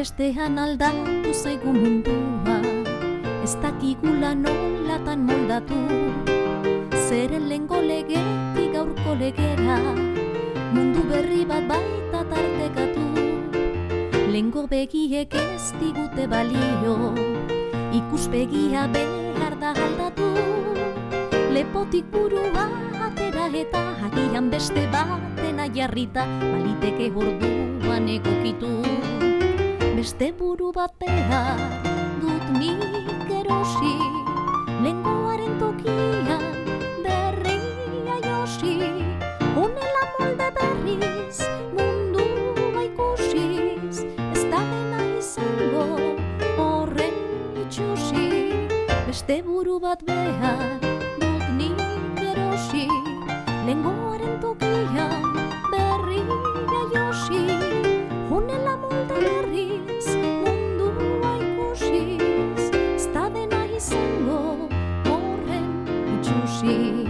Ezinbestean aldatu zaigu mundua, ez dakigula nolatan moldatu. Zeren lehengo legetik gaurko legera, mundu berri bat baita tartekatu. Lehengo begiek ez digute balio, ikuspegia behar da aldatu. Lepotik burua atera eta agian beste batena jarrita, baliteke orduan egokitu. Beste buru bat behar dut nik erosi, lehengoaren tokian berria josi. Honela molde berriz mundua ikusiz, ez da dena izango horren itxusi. Beste buru bat behar dut nik erosi, lehengoaren tokian berria josi. Honela molde berriz mundua ikusiz, ez da dena izango horren itxusi.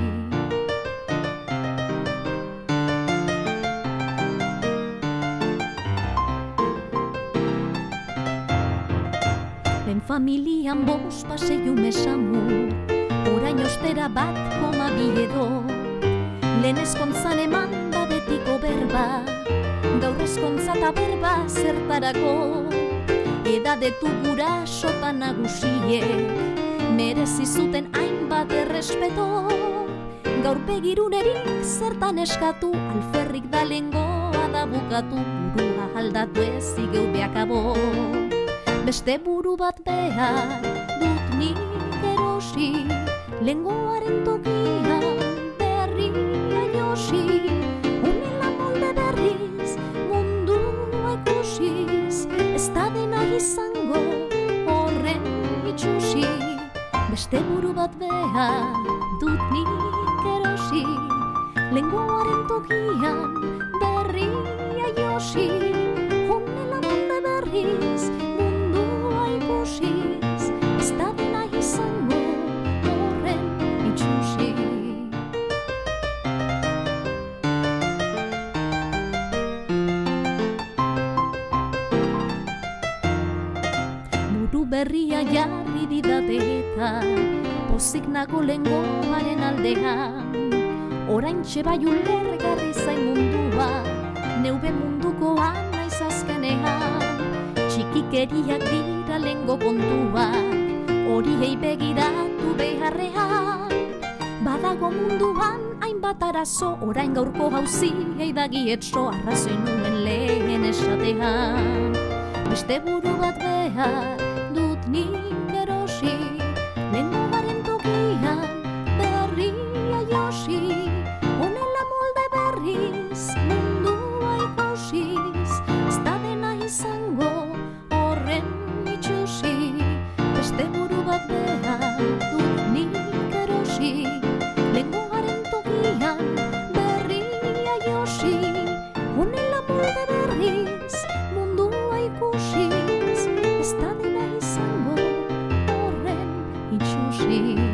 Lehen familian 5 paseiu mesamu, orain ostera 1,2 edo. Lehen ezkontzan eman da betiko berba, gaur ezkontza eta berba zertarako. Edadetu gurasotan nagusiek merezi zuten hainbat errespeto. Gaur begirunerik zertan eskatu, alferrik da lehengoa da bukatu. Burua aldatu ezik geubeak abo, beste buru bat behar dut nik erosi, lehengoaren tokian berria josi. Honela molde berriz mundua ikusiz, ez da dena izango horren itxusi. Beste buru bat behar dut nik erosi, lehengoaren tokian berria josi. Honela molde berriz mundua ikusiz, ez da dena izango horren itxusi. Buru berria jarri didate eta pozik nago lehengoaren aldean. Oraintxe bai ulergarri zain mundua, neube mundukoa naiz azkenean. Txikikeriak dira lehengo kontuak, horiei begiratu beharrean. Badago munduan hainbat arazo, orain gaurko jauziei dagietso, arrazoi nuen lehen esatean. Beste buru bat behar dut nik erosi, lehengoaren tokian berria josi. Honela molde berriz mundua ikusiz, ez da dena izango horren itxusi. Beste buru bat behar dut nik erosi, lehengoaren tokian berria josi. Honela molde berriz mundua ikusiz, ez da dena izango horren itxusi.